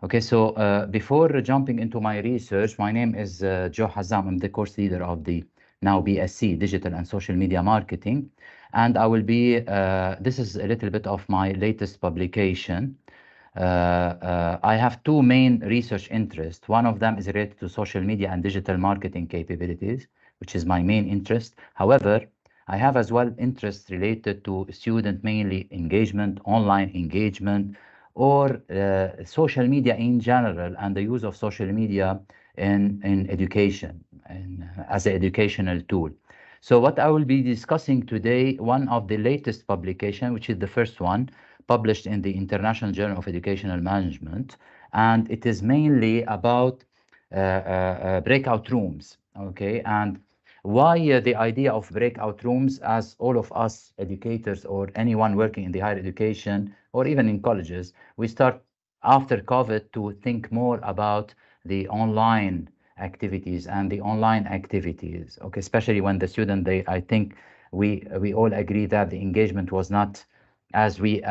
Okay, so before jumping into my research, my name is Joe Hazzam. I'm the course leader of the now BSc, Digital and Social Media Marketing. And I will be, this is a little bit of my latest publication. I have two main research interests. One of them is related to social media and digital marketing capabilities, which is my main interest. However, I have as well interests related to student mainly engagement, online engagement, or social media in general, and the use of social media in education and as an educational tool. So what I will be discussing today, one of the latest publication, which is the first one, published in the International Journal of Educational Management, and it is mainly about breakout rooms, okay? And why the idea of breakout rooms, as all of us educators or anyone working in the higher education or even in colleges, we start after COVID to think more about the online activities and the online activities, okay, especially when the student, I think we all agree that the engagement was not as we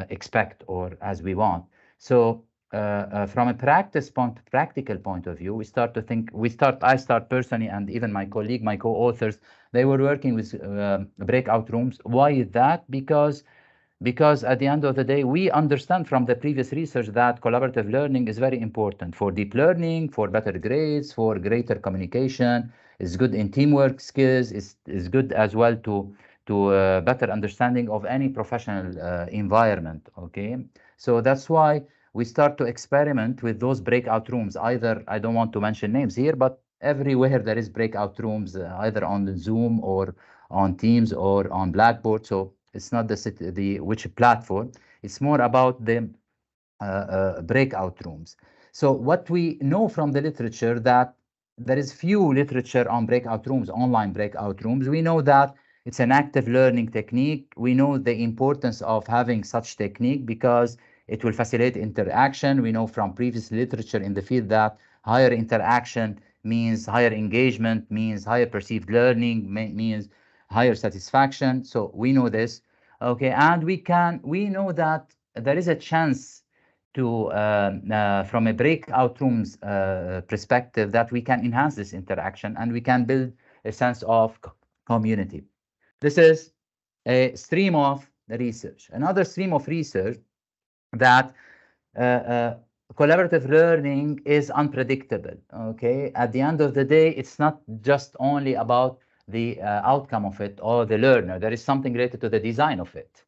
expect or as we want. So from a practical point of view, I start personally, and even my colleague, my co-authors, they were working with breakout rooms. Why is that? Because at the end of the day, we understand from the previous research that collaborative learning is very important for deep learning, for better grades, for greater communication. It's good in teamwork skills. Is good as well to better understanding of any professional environment. Okay, so that's why we start to experiment with those breakout rooms. Either, I don't want to mention names here, but everywhere there is breakout rooms, either on the Zoom or on Teams or on Blackboard. So it's not the which platform. It's more about the breakout rooms. So what we know from the literature, that there is few literature on breakout rooms, online breakout rooms. We know that it's an active learning technique. We know the importance of having such technique because it will facilitate interaction. We know from previous literature in the field that higher interaction means higher engagement, means higher perceived learning, means higher satisfaction. So we know this, okay, and we know that there is a chance to from a breakout rooms perspective, that we can enhance this interaction and we can build a sense of community. This is a stream of research. Another stream of research, that collaborative learning is unpredictable. Okay, at the end of the day, it's not just only about the outcome of it or the learner. There is something related to the design of it.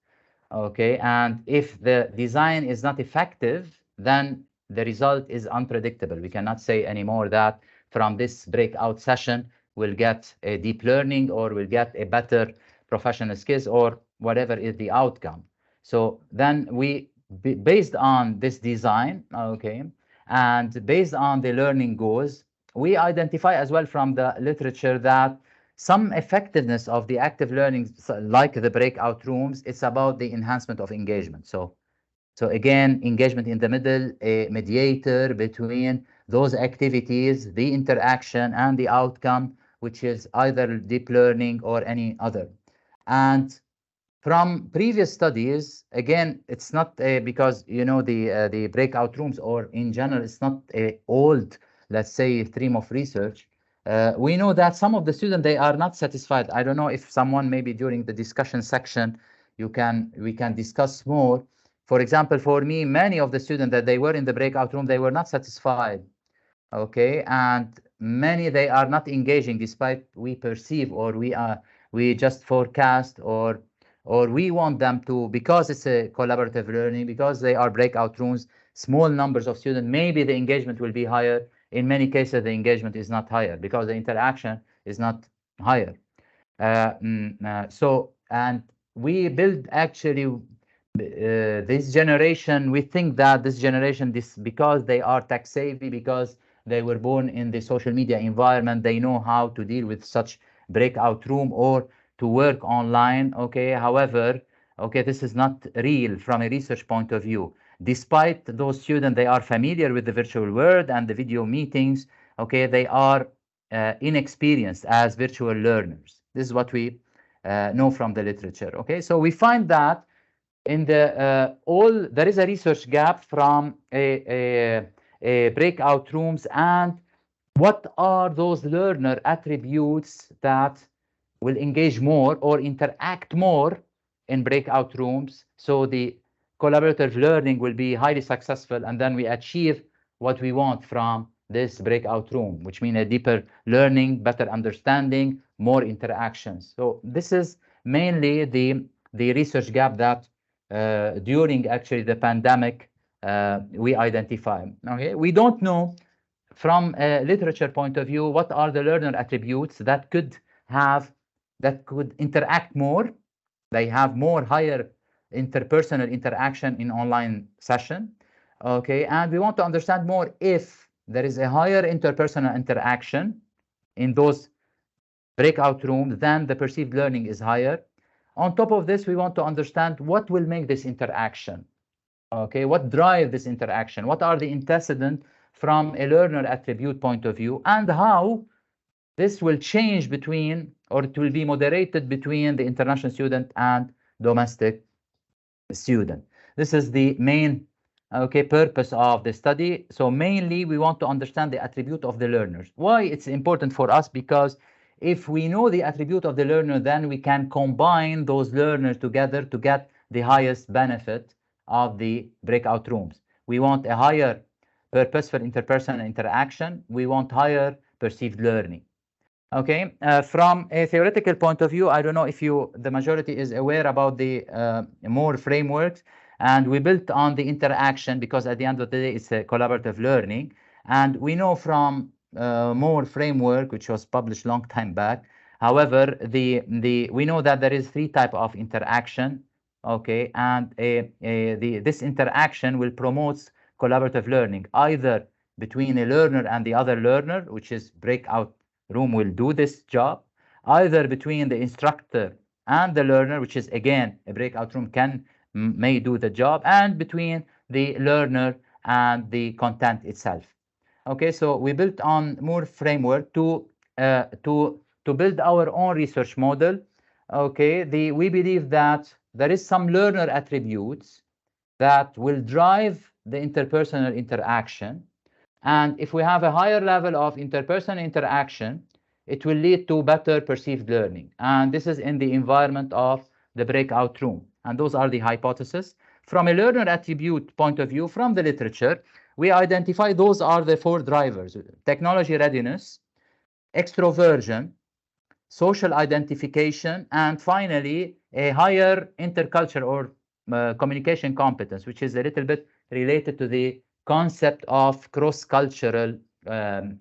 Okay, and if the design is not effective, then the result is unpredictable. We cannot say anymore that from this breakout session we'll get a deep learning or we'll get a better professional skills or whatever is the outcome. So then based on this design, okay, and based on the learning goals, we identify as well from the literature that some effectiveness of the active learning, like the breakout rooms, it's about the enhancement of engagement. So again, engagement in the middle, a mediator between those activities, the interaction and the outcome, which is either deep learning or any other. And from previous studies, again, it's not because the breakout rooms, or in general, it's not a old, let's say, stream of research. We know that some of the students, they are not satisfied. I don't know if someone, maybe during the discussion section, we can discuss more. For example, for me, many of the students that they were in the breakout room, they were not satisfied. Okay, and many, they are not engaging, despite we perceive, or we just forecast, or we want them to, because it's a collaborative learning, because they are breakout rooms, small numbers of students, maybe the engagement will be higher. In many cases, the engagement is not higher because the interaction is not higher. And we build actually this generation. We think that this generation, because they are tech savvy, because they were born in the social media environment, they know how to deal with such breakout room or to work online. Okay, however, okay, this is not real from a research point of view. Despite those students, they are familiar with the virtual world and the video meetings. Okay, they are inexperienced as virtual learners. This is what we know from the literature. Okay, so we find that in the there is a research gap from a breakout rooms, and what are those learner attributes that will engage more or interact more in breakout rooms, so the collaborative learning will be highly successful, and then we achieve what we want from this breakout room, which means a deeper learning, better understanding, more interactions. So this is mainly the research gap that during actually the pandemic we identify. Okay, we don't know from a literature point of view what are the learner attributes that could interact more. They have more higher interpersonal interaction in online session. Okay, and we want to understand more if there is a higher interpersonal interaction in those breakout rooms, then the perceived learning is higher. On top of this, we want to understand what will make this interaction. Okay, what drive this interaction? What are the antecedents from a learner attribute point of view, and how this will change between, or it will be moderated between the international student and domestic student. This is the main purpose of the study. So mainly we want to understand the attribute of the learners. Why it's important for us? Because if we know the attribute of the learner, then we can combine those learners together to get the highest benefit of the breakout rooms. We want a higher purposeful interpersonal interaction. We want higher perceived learning. Okay, from a theoretical point of view, I don't know if the majority is aware about the Moore frameworks, and we built on the interaction because at the end of the day, it's a collaborative learning. And we know from Moore framework, which was published long time back. However, we know that there is three types of interaction. Okay, and this interaction will promote collaborative learning, either between a learner and the other learner, which is breakout room will do this job, either between the instructor and the learner, which is again a breakout room may do the job, and between the learner and the content itself. Okay, so we built on Moore framework to build our own research model. Okay, we believe that there is some learner attributes that will drive the interpersonal interaction. And if we have a higher level of interpersonal interaction, it will lead to better perceived learning. And this is in the environment of the breakout room. And those are the hypotheses. From a learner attribute point of view, from the literature, we identify those are the four drivers: technology readiness, extroversion, social identification, and finally, a higher intercultural or communication competence, which is a little bit related to the concept of cross-cultural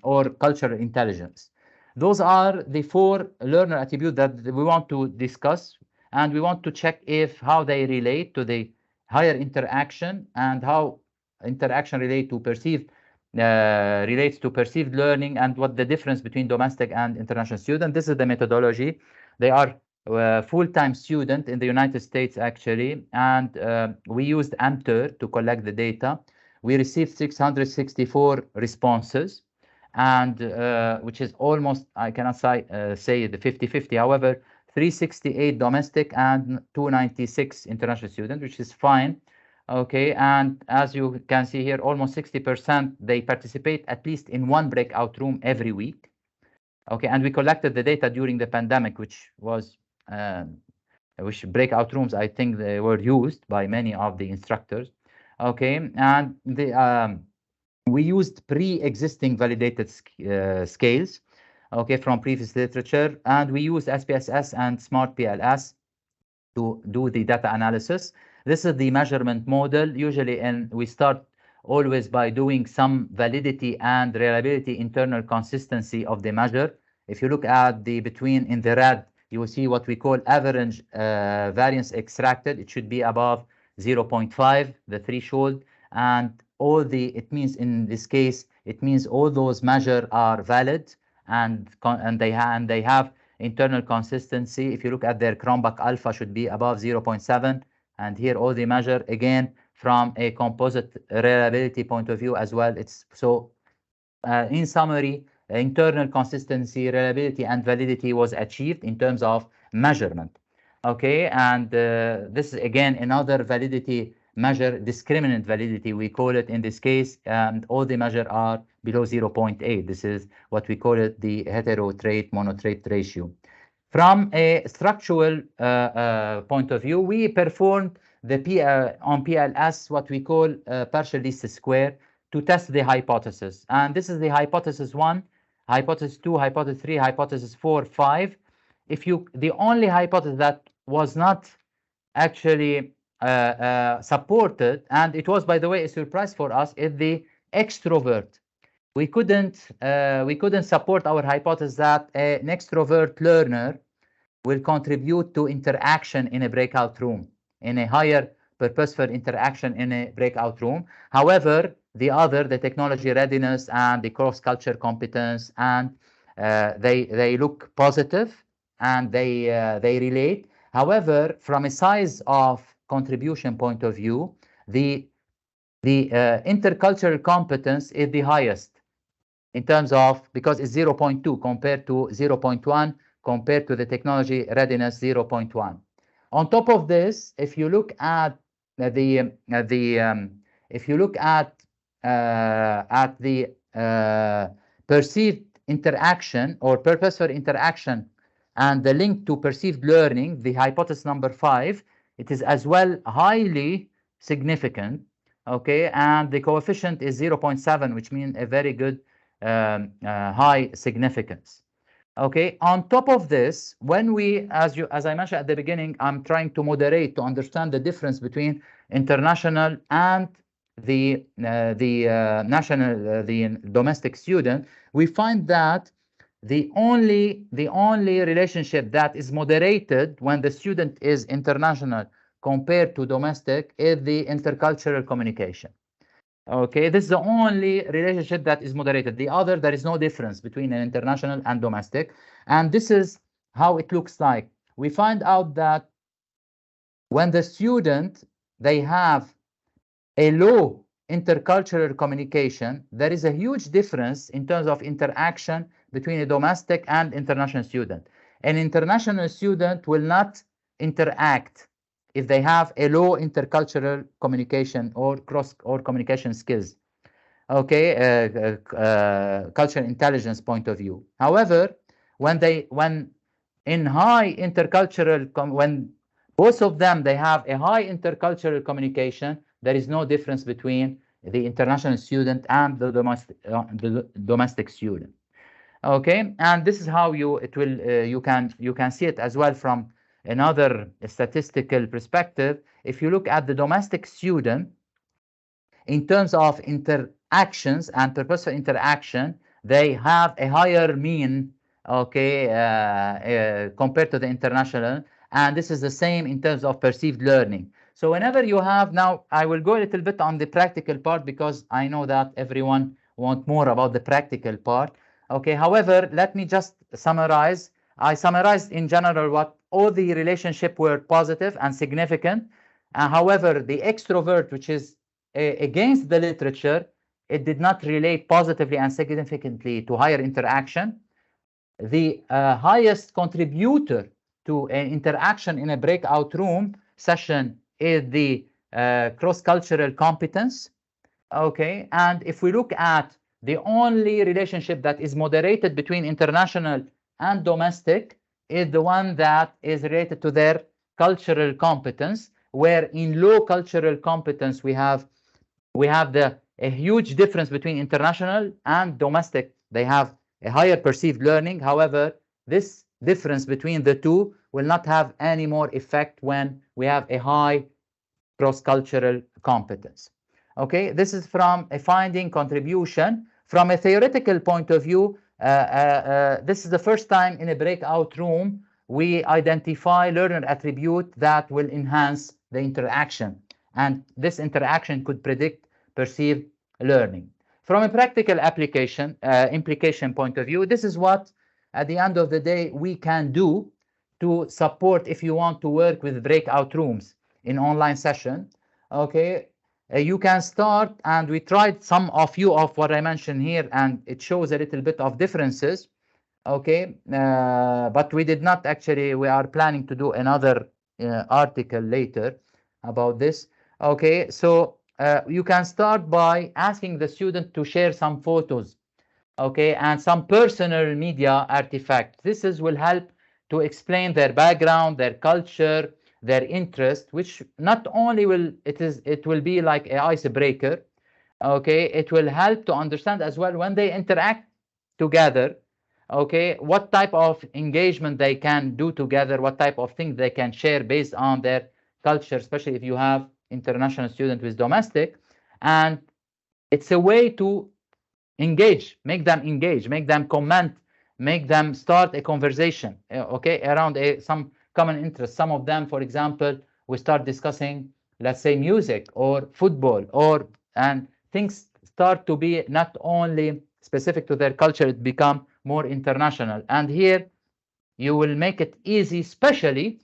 or cultural intelligence. Those are the four learner attributes that we want to discuss, and we want to check how they relate to the higher interaction and how interaction relates to perceived learning, and what the difference between domestic and international student. This is the methodology. They are full-time student in the United States actually, and we used AMTER to collect the data. We received 664 responses, and which is almost, I cannot say the 50-50. However, 368 domestic and 296 international students, which is fine. Okay, and as you can see here, almost 60% they participate at least in one breakout room every week. Okay, and we collected the data during the pandemic, which breakout rooms, I think they were used by many of the instructors. Okay, and we used pre-existing validated scales, okay, from previous literature, and we used SPSS and Smart PLS to do the data analysis. This is the measurement model usually, and we start always by doing some validity and reliability, internal consistency of the measure. If you look at in the red, you will see what we call average variance extracted. It should be above 0.5, the threshold, and it means in this case, it means all those measures are valid, and they have internal consistency. If you look at their Cronbach alpha, should be above 0.7, and here all the measure again from a composite reliability point of view as well. It's so in summary, internal consistency, reliability, and validity was achieved in terms of measurement. Okay, and this is again another validity measure, discriminant validity, we call it in this case, and all the measures are below 0.8. This is what we call it the hetero-trait monotrait ratio. From a structural point of view, we performed on PLS what we call partial least square to test the hypothesis. And this is the hypothesis 1, hypothesis 2, hypothesis 3, hypothesis 4, 5. The only hypothesis that was not actually supported, and it was, by the way, a surprise for us, is the extrovert. We couldn't support our hypothesis that an extrovert learner will contribute to interaction in a breakout room, in a higher purposeful interaction in a breakout room. However, the technology readiness and the cross-culture competence, and they look positive, and they relate. However, from a size of contribution point of view, the intercultural competence is the highest in terms of, because it's 0.2 compared to 0.1 compared to the technology readiness 0.1. On top of this, if you look at the perceived interaction or purposeful interaction and the link to perceived learning, the hypothesis number 5, it is as well highly significant. Okay, and the coefficient is 0.7, which means a very good high significance. Okay, on top of this, when we, as I mentioned at the beginning, I'm trying to moderate to understand the difference between international and the domestic student. We find that the only relationship that is moderated when the student is international compared to domestic is the intercultural communication. Okay, this is the only relationship that is moderated. The other, there is no difference between an international and domestic. And this is how it looks like. We find out that when the student, they have a low intercultural communication, there is a huge difference in terms of interaction between a domestic and international student. An international student will not interact if they have a low intercultural communication or communication skills. Okay, cultural intelligence point of view. However, when in high intercultural, when both of them, they have a high intercultural communication, there is no difference between the international student and the domestic student. Okay, and this is how you can see it as well from another statistical perspective. If you look at the domestic student, in terms of interactions and purposeful interaction, they have a higher mean, okay, compared to the international, and this is the same in terms of perceived learning. So whenever you have, now I will go a little bit on the practical part because I know that everyone wants more about the practical part. Okay, however, let me just summarize. I summarized in general what all the relationships were positive and significant. However, the extrovert, which is against the literature, it did not relate positively and significantly to higher interaction. The highest contributor to an interaction in a breakout room session is the cross-cultural competence. Okay, and if we look at the only relationship that is moderated between international and domestic is the one that is related to their cultural competence, where in low cultural competence we have a huge difference between international and domestic. They have a higher perceived learning. However, this difference between the two will not have any more effect when we have a high cross-cultural competence. Okay, this is from a finding contribution. From a theoretical point of view, this is the first time in a breakout room we identify learner attribute that will enhance the interaction, and this interaction could predict perceived learning. From a practical application implication point of view, this is what at the end of the day we can do to support if you want to work with breakout rooms in online session. Okay, you can start, and we tried some of what I mentioned here, and it shows a little bit of differences. Okay, but we did not actually, we are planning to do another article later about this. Okay, so you can start by asking the student to share some photos, okay, and some personal media artifacts. Will help to explain their background, their culture, their interest, which not only it will be like an icebreaker, okay, it will help to understand as well when they interact together, okay, what type of engagement they can do together, what type of things they can share based on their culture, especially if you have international student with domestic. And it's a way to engage, make them comment, make them start a conversation, okay, around some common interest. Some of them, for example, we start discussing, let's say, music or football, or and things start to be not only specific to their culture, it become more international. And here you will make it easy, especially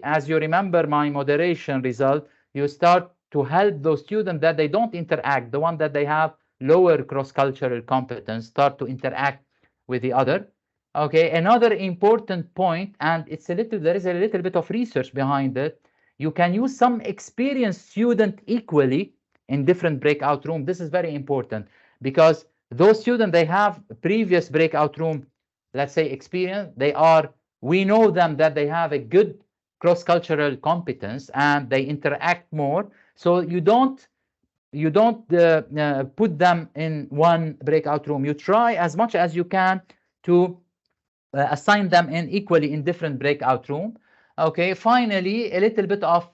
as you remember my moderation result, you start to help those students that they don't interact, the one that they have lower cross-cultural competence, start to interact with the other. Okay, another important point, and there is a little bit of research behind it. You can use some experienced student equally in different breakout room. This is very important because those students, they have previous breakout room, let's say, experience. We know them that they have a good cross-cultural competence and they interact more. So you don't put them in one breakout room. You try as much as you can to assign them in equally in different breakout room. Okay, finally, a little bit of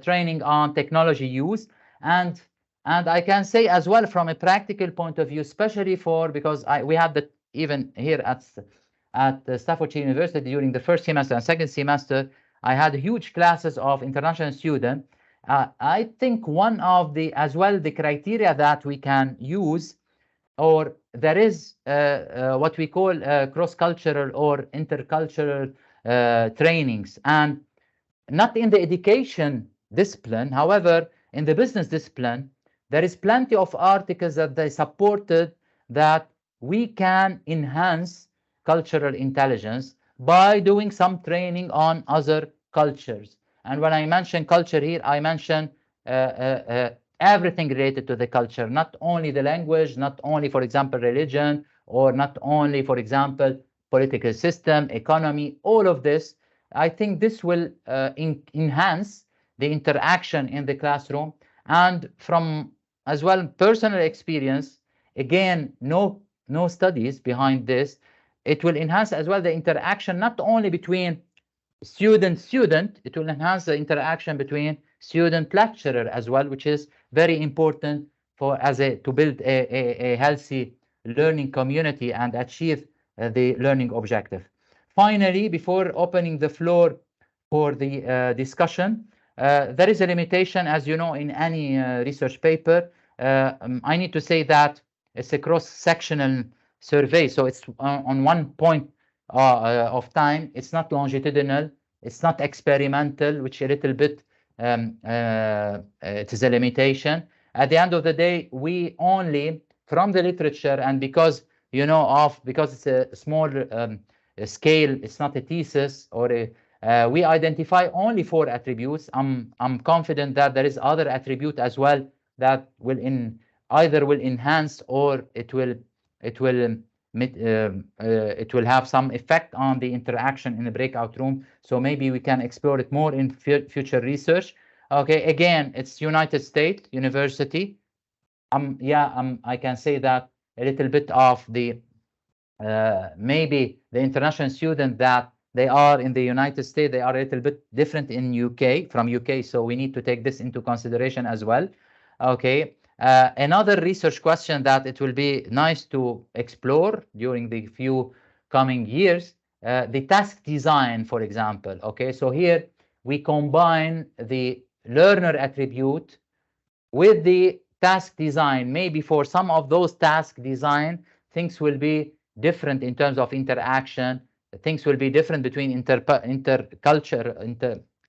training on technology use. and and I can say as well from a practical point of view, especially because we had that even here at Staffordshire University during the first semester and second semester, I had huge classes of international students. I think one of the criteria that we can use, or there is what we call cross-cultural or intercultural trainings, and not in the education discipline. However, in the business discipline, there is plenty of articles that they supported that we can enhance cultural intelligence by doing some training on other cultures. And when I mention culture here, I mention everything related to the culture, not only the language, not only, for example, religion, or not only, for example, political system, economy, all of this. I think this will enhance the interaction in the classroom. And from as well personal experience, again, no studies behind this, it will enhance as well the interaction not only between student, it will enhance the interaction between student lecturer as well, which is very important to build a healthy learning community and achieve the learning objective. Finally, before opening the floor for the discussion, there is a limitation, as you know, in any research paper. I need to say that it's a cross-sectional survey, so it's on one point of time. It's not longitudinal, it's not experimental, which a little bit it is a limitation. At the end of the day, we only from the literature, and because because it's a small scale, it's not a thesis or we identify only 4 attributes. I'm confident that there is other attribute as well that either will enhance or it will it will have some effect on the interaction in the breakout room. So maybe we can explore it more in future research. Okay, again, it's United States University. I can say that a little bit of the maybe the international student that they are in the United States, they are a little bit different in UK from UK. So we need to take this into consideration as well. Okay. Another research question that it will be nice to explore during the few coming years, the task design, for example. Okay, so here we combine the learner attribute with the task design. Maybe for some of those task design, things will be different in terms of interaction. Things will be different between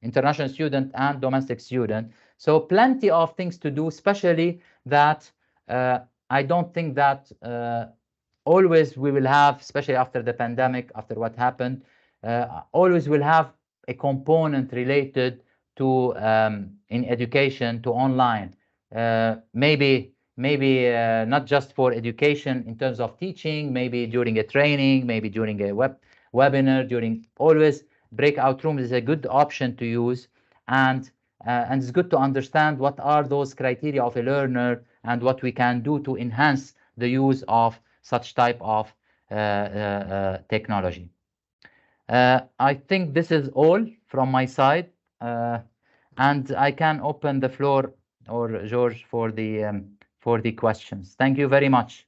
international student and domestic student. So plenty of things to do, especially that I don't think that always we will have, especially after the pandemic, after what happened, always will have a component related to in education to online. Maybe not just for education in terms of teaching, maybe during a training, maybe during a webinar, during always breakout rooms is a good option to use. And it's good to understand what are those criteria of a learner and what we can do to enhance the use of such type of technology. I think this is all from my side, and I can open the floor or George for the questions. Thank you very much.